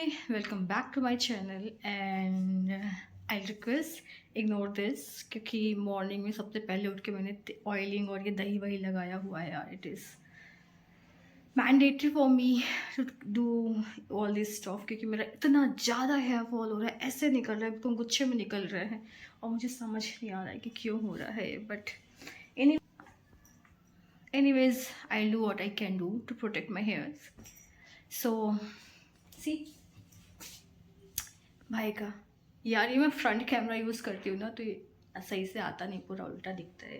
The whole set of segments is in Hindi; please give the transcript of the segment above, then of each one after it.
Hi, welcome back to my channel and I'll request ignore this क्योंकि मॉर्निंग में सबसे पहले उठ के मैंने ऑयलिंग और ये दही वही लगाया हुआ है यार. It is mandatory for me to do all this stuff क्योंकि मेरा इतना ज़्यादा हेयर फॉल हो रहा है, ऐसे निकल रहा है तो गुच्छे में निकल रहे हैं और मुझे समझ नहीं आ रहा है कि क्यों हो रहा है. But anyways, I'll do what I can do to protect my hairs. So see, भाई का यार ये मैं फ्रंट कैमरा यूज़ करती हूँ ना तो ये सही से आता नहीं, पूरा उल्टा दिखता है.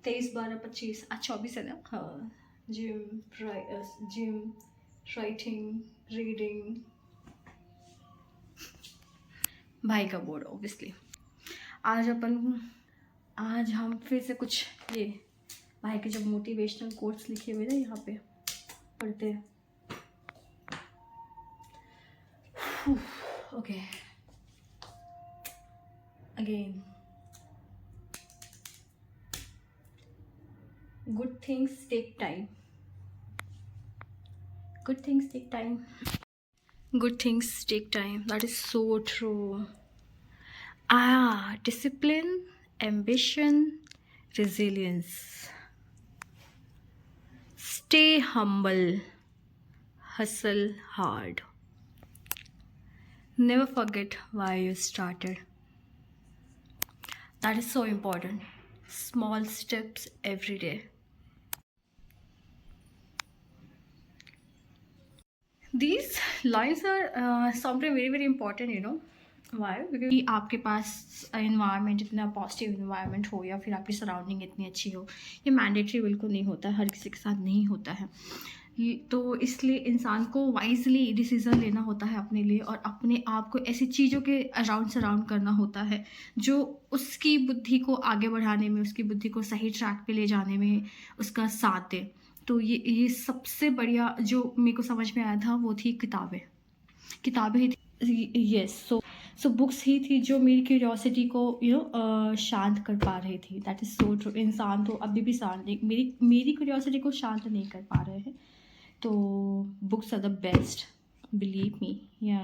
23, 12, 25 आज 24 है ना. हाँ, जिम, राइटिंग, रीडिंग, भाई का बोर्ड ऑब्वियसली. आज हम फिर से कुछ ये भाई के जब मोटिवेशनल कोट्स लिखे हुए ना यहाँ पे पढ़ते हैं. Okay again, good things take time. Good things take time. Good things take time. That is so true. Discipline, ambition, resilience. Stay humble. Hustle hard. Never forget why you started. That is so important. Small steps every day. These lines are something very very important, you know. Why? Because आपके पास इन्वायरमेंट इतना पॉजिटिव इन्वायरमेंट हो या फिर आपकी सराउंडिंग इतनी अच्छी हो, ये मैंडेटरी बिल्कुल नहीं होता है, हर किसी के साथ नहीं होता है. तो इसलिए इंसान को वाइजली डिसीज़न लेना होता है अपने लिए और अपने आप को ऐसी चीज़ों के अराउंड सराउंड करना होता है जो उसकी बुद्धि को आगे बढ़ाने में, उसकी बुद्धि को सही ट्रैक पे ले जाने में उसका साथ दे. तो ये सबसे बढ़िया जो मेरे को समझ में आया था वो थी किताबें ही थी. यस, सो बुक्स ही थी जो मेरी क्यूरियोसिटी को शांत कर पा रही थी. That is so true. इंसान तो अभी भी शांत नहीं, मेरी क्यूरियोसिटी को शांत नहीं कर पा रहे हैं. तो books are the best, believe me. या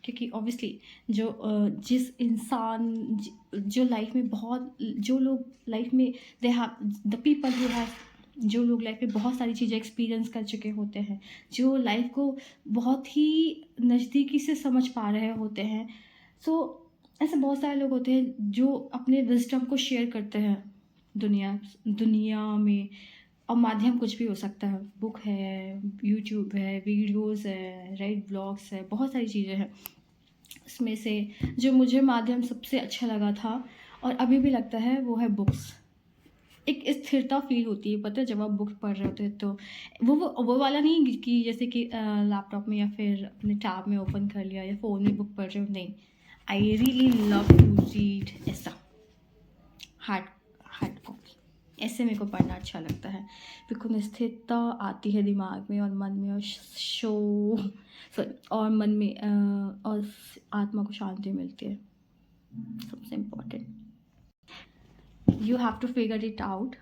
क्योंकि ऑब्वियसली जिस इंसान जो लाइफ में जो लोग लाइफ में they have the people who have, जो लोग लाइफ में बहुत सारी चीज़ें एक्सपीरियंस कर चुके होते हैं, जो लाइफ को बहुत ही नज़दीकी से समझ पा रहे होते हैं. सो ऐसे बहुत सारे लोग होते हैं जो अपने विजडम को शेयर करते हैं दुनिया में. और माध्यम कुछ भी हो सकता है, बुक है, यूट्यूब है, वीडियोस है, राइट, ब्लॉग्स है, बहुत सारी चीज़ें हैं. उसमें से जो मुझे माध्यम सबसे अच्छा लगा था और अभी भी लगता है वो है बुक्स. एक स्थिरता फील होती है, पता है, जब आप बुक पढ़ रहे होते हैं तो वो वाला नहीं कि जैसे कि लैपटॉप में या फिर अपने टैब में ओपन कर लिया या फ़ोन में बुक पढ़ रहे हो. नहीं, I really love to read ऐसा हार्ड कॉपी. ऐसे मेरे को पढ़ना अच्छा लगता है, बिल्कुल स्थिरता आती है दिमाग में और मन में और मन में और आत्मा को शांति मिलती है. सबसे important, you have to figure it out.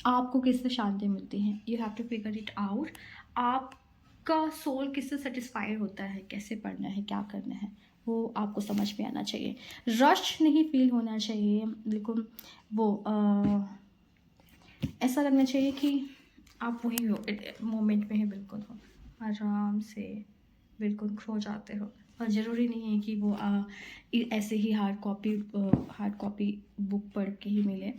आपको किससे शांति मिलती है, you have to figure it out. आपका सोल किससे सेटिस्फाइड होता है, कैसे पढ़ना है, क्या करना है, वो आपको समझ में आना चाहिए. रश नहीं फील होना चाहिए, बिल्कुल वो ऐसा लगना चाहिए कि आप वही हो, मोमेंट में ही बिल्कुल हो, आराम से बिल्कुल खो जाते हो. और ज़रूरी नहीं है कि वो ऐसे ही हार्ड कॉपी बुक पढ़ के ही मिले.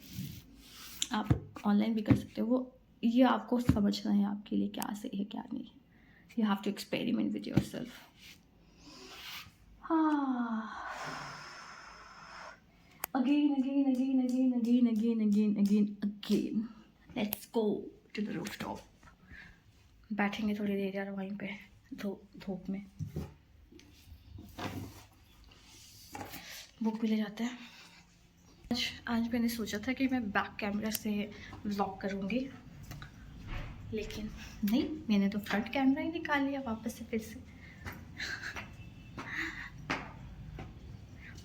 आप ऑनलाइन भी कर सकते हो. वो ये आपको समझना है आपके लिए क्या सही है क्या नहीं. You have to experiment with yourself. Again. Let's go to the rooftop. बैठेंगे थोड़ी देर यार वहीं पे धूप में. बुक भी ले जाते हैं. आज मैंने सोचा था कि मैं बैक कैमरा से व्लॉग करूँगी, लेकिन नहीं, मैंने तो फ्रंट कैमरा ही निकाल लिया वापस से फिर से.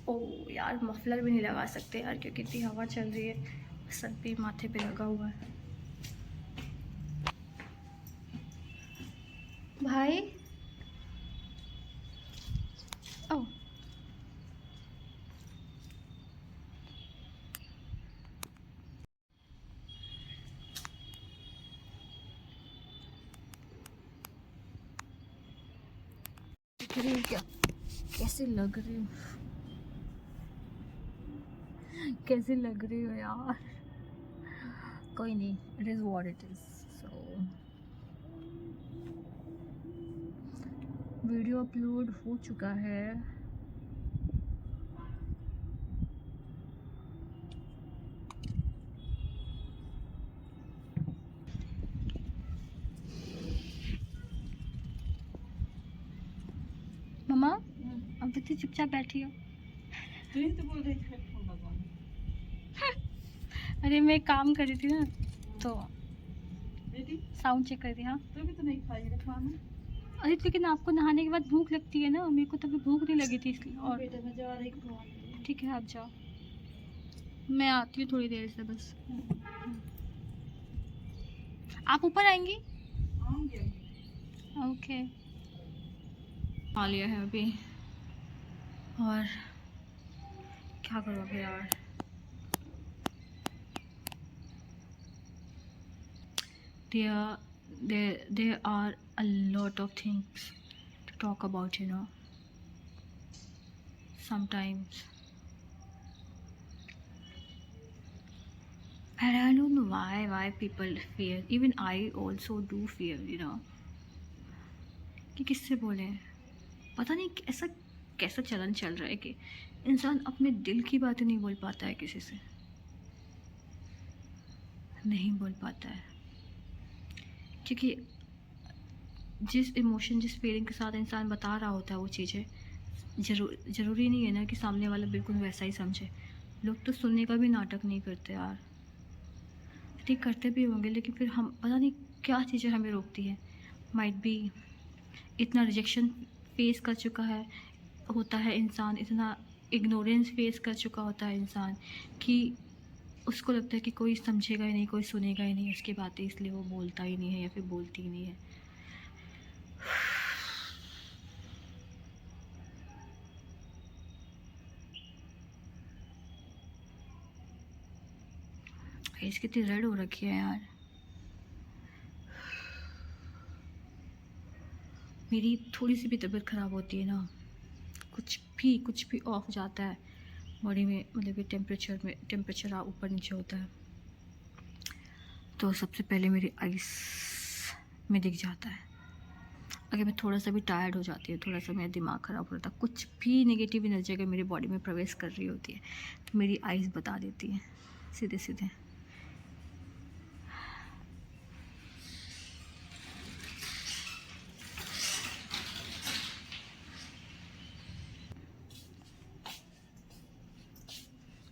ओह यार, मफलर भी नहीं लगा सकते यार क्योंकि इतनी हवा चल रही है, सर भी माथे पे लगा हुआ है. भाई ओह, दिख रही हो क्या? कैसे लग रही हो? कैसे लग रही हो यार? कोई नहीं, it is what it is. So video upload हो चुका है। मम्मा, अब इतनी चुपचाप बैठी हो? तू ही तो बोल रही थी हेडफोन लगाना। अरे मैं काम कर रही थी ना, तो बेटी साउंड चेक कर रही थी। हाँ, तू भी तो नहीं खाई है खाना। अरे लेकिन आपको नहाने के बाद भूख लगती है ना, मेरे को तभी भूख नहीं लगी थी इसलिए। हाँ और बेटा मैं जा रही खाने। ठीक है, आप जाओ, मैं आती हूँ थोड़ी देर से बस। आप ऊपर आएंगी? आऊंगी ओके। खा लिया है अभी, और क्या करूँ अभी यार। there there are a lot of things to talk about, you know. Sometimes, and I don't know why people fear. Even I also do fear, you know, कि किससे बोले। पता नहीं ऐसा कैसा चलन चल रहा है कि इंसान अपने दिल की बातें नहीं बोल पाता है किसी से, नहीं बोल पाता है, क्योंकि जिस इमोशन जिस फीलिंग के साथ इंसान बता रहा होता है वो चीज़ें, ज़रूरी नहीं है ना कि सामने वाला बिल्कुल वैसा ही समझे। लोग तो सुनने का भी नाटक नहीं करते यार, ठीक करते भी होंगे, लेकिन फिर हम पता नहीं क्या चीज़ें हमें रोकती है। माइट बी इतना रिजेक्शन फेस कर चुका है होता है इंसान, इतना इग्नोरेंस फेस कर चुका होता है इंसान, कि उसको लगता है कि कोई समझेगा ही नहीं, कोई सुनेगा ही नहीं उसकी बातें, इसलिए वो बोलता ही नहीं है या फिर बोलती ही नहीं है। फेस कितनी रेड हो रखी है यार। मेरी थोड़ी सी भी तबीयत ख़राब होती है ना, कुछ भी ऑफ जाता है बॉडी में, मतलब कि टेम्परेचर ऊपर नीचे होता है, तो सबसे पहले मेरी आइस में दिख जाता है। अगर मैं थोड़ा सा भी टायर्ड हो जाती है, थोड़ा सा मेरा दिमाग ख़राब होता है, कुछ भी नेगेटिव एनर्जी अगर मेरी बॉडी में प्रवेश कर रही होती है तो मेरी आइस बता देती है सीधे सीधे।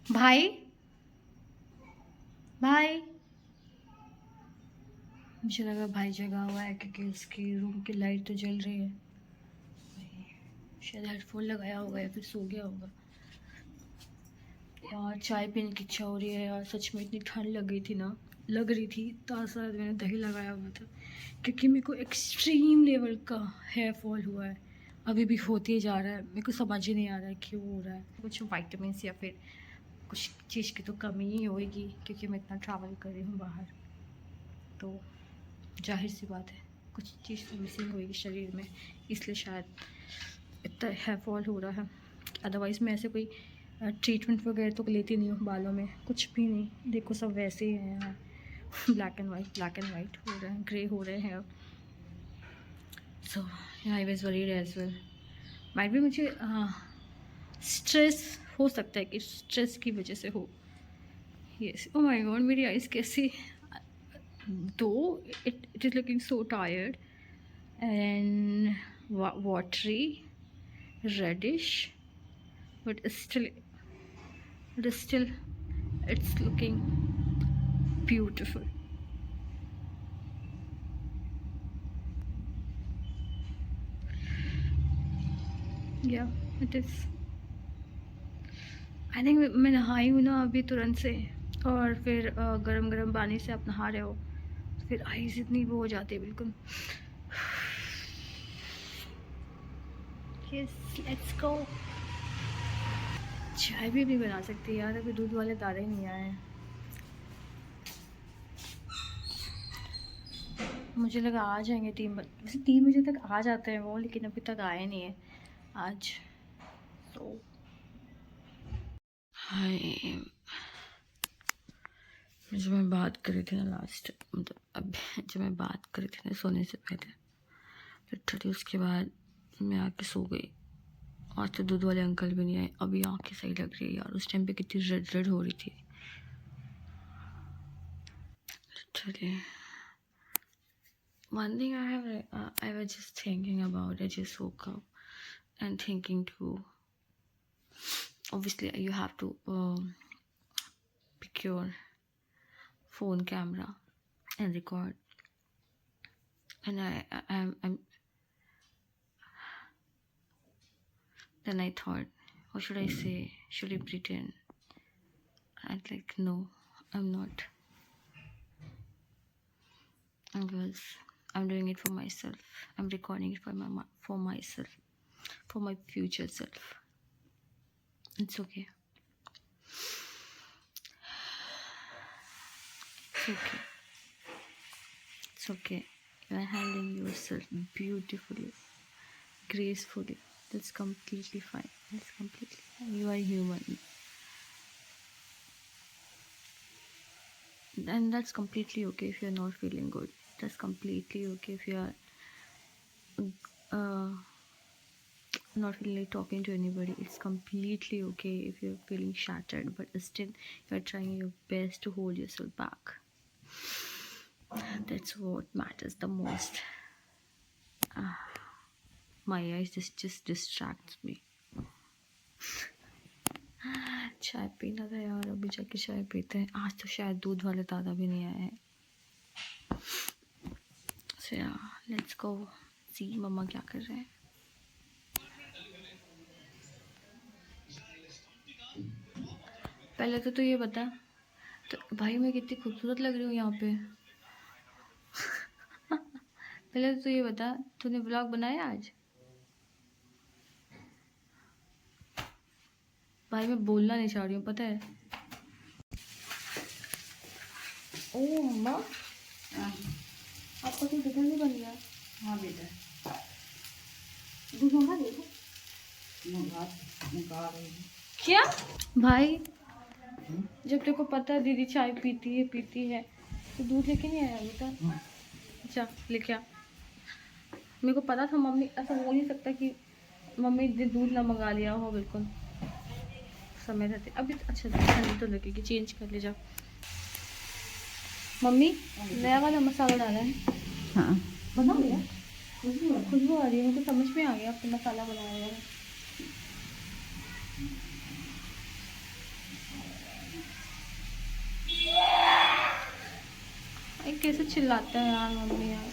भाई भाई, मुझे लगा भाई जगा हुआ है क्योंकि उसकी रूम की लाइट तो जल रही है। शायद हेडफोन लगाया होगा या फिर सो गया होगा। यार चाय पीने की इच्छा हो रही है यार, सच में इतनी ठंड लग रही थी, ताज़ा मैंने दही लगाया हुआ था, क्योंकि मेरे को एक्सट्रीम लेवल का हेयर फॉल हुआ है, अभी भी होते ही जा रहा है। मेरे को समझ ही नहीं आ रहा है क्यों हो रहा है। कुछ वाइटामिन या फिर कुछ चीज़ की तो कमी ही होएगी, क्योंकि मैं इतना ट्रैवल कर रही हूँ बाहर, तो जाहिर सी बात है कुछ चीज़ तो मिसिंग होएगी शरीर में, इसलिए शायद इतना हेयर फॉल हो रहा है। अदरवाइज़ मैं ऐसे कोई ट्रीटमेंट वगैरह तो लेती नहीं हूँ बालों में, कुछ भी नहीं। देखो सब वैसे ही हैं यार, ब्लैक एंड वाइट हो रहे हैं, ग्रे हो रहे हैं। So I was worried as well. Might भी मुझे स्ट्रेस हो सकता है कि स्ट्रेस की वजह से हो। यस, ओ माय गॉड मेरी आइज़ कैसी, दो it is looking so tired and watery, reddish, but still it's looking beautiful. Yeah, it is. I think मैं नहाई हूँ ना अभी तुरंत से, और फिर गरम गरम पानी से आप नहा रहे हो, फिर आइज़ इतनी वो हो जाती है बिल्कुल। Yes let's go. चाय भी नहीं बना सकती यार, अभी दूध वाले दादा ही नहीं आए हैं। मुझे लगा आ जाएंगे 3 बजे, वैसे 3 बजे तक आ जाते हैं वो, लेकिन अभी तक आए नहीं है आज। तो हाय, जो मैं बात कर रही थी ना लास्ट, मतलब अब जब मैं बात कर रही थी ना सोने से पहले, लिटरली उसके बाद मैं आके सो गई। आज तो दूध वाले अंकल भी नहीं आए, अभी आँखें सही लग रही है यार, उस टाइम पे कितनी रेड रेड हो रही थी literally. One thing I was just thinking about, I just woke up and thinking to, obviously you have to pick your phone camera and record, and I'm then I thought, what should I say? Should I pretend? I'm like, no, I'm not, because I'm doing it for myself. I'm recording it for myself, for my future self. It's okay. It's okay. It's okay. You are handling yourself beautifully, gracefully. That's completely fine. That's completely fine. You are human. And that's completely okay if you're not feeling good. That's completely okay if you are uh, not feeling like talking to anybody. It's completely okay if you're feeling shattered, but still you're trying your best to hold yourself back. That's what matters the most. My eyes just distracts me. चाय पीना था यार, अभी जाके चाय पीते हैं। आज तो शायद दूध वाले दादा भी नहीं आए हैं। So yeah, let's go see मम्मा क्या कर रहे हैं। पहले तो तू ये बता, तो भाई मैं कितनी खूबसूरत लग रही हूँ यहाँ पे। पहले तो तू ये बता, तूने व्लॉग बनाया आज? भाई मैं बोलना नहीं चाह रही हूँ, पता है। ओ मम्मा, आपका तो डिनर नहीं बन गया? हाँ बेटा, दूध मंगा दे दो। मंगा रही हूँ। क्या भाई, जब तेरे को पता है दीदी चाय पीती है तो दूध लेके नहीं आया बेटा? अच्छा लेके आ। मेरे को पता था मम्मी, ऐसा हो नहीं सकता कि मम्मी ने दूध ना मंगा लिया हो। बिल्कुल समय रहते अभी अच्छा ठंडी तो लगेगी, चेंज कर ले जा। मम्मी नया वाला मसाला डाला है? हाँ, बना लिया? खुशबू आ रही है, मुझे समझ में आ गया आपने मसाला बनाया है। कैसे चिल्लाता है यार मम्मी यार।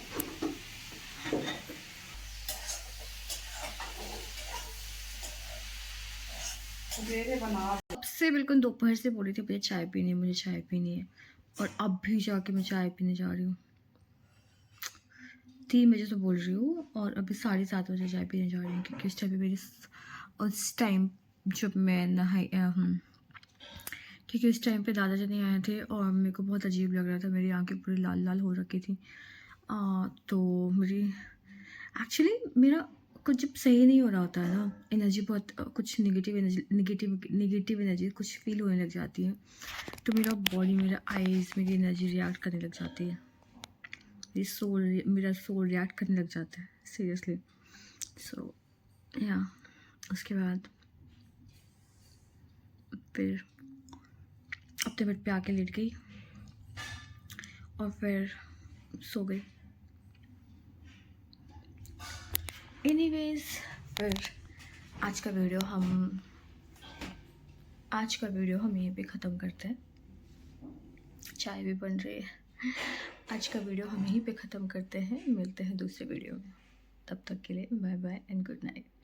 अब से बिल्कुल दोपहर से बोल रही थी मुझे चाय पीनी है, मुझे चाय पीनी है, और अब भी जाके मैं चाय पीने जा रही हूँ। 3 बजे से बोल रही हूँ और अभी 7:30 बजे चाय पीने जा रही हूँ, क्योंकि उस टाइम पे मेरी उस टाइम जब मैं नहाई क्योंकि उस टाइम पे दादाजी नहीं आए थे और मेरे को बहुत अजीब लग रहा था, मेरी आंखें पूरी लाल लाल हो रखी थी। तो मेरी एक्चुअली मेरा कुछ जब सही नहीं हो रहा होता है ना, एनर्जी बहुत कुछ नेगेटिव एनर्जी कुछ फील होने लग जाती है, तो मेरा बॉडी, मेरा आईज, मेरी एनर्जी रिएक्ट करने लग जाती है, मेरा सोल रिएक्ट करने लग जाता है सीरियसली। सो या उसके बाद फिर अपने बेड पे आके लेट गई और फिर सो गई। एनीवेज, फिर आज का वीडियो हम यहीं पे ख़त्म करते हैं। चाय भी बन रही है। आज का वीडियो हम यहीं पे ख़त्म करते हैं, मिलते हैं दूसरे वीडियो में। तब तक के लिए bye bye and good night.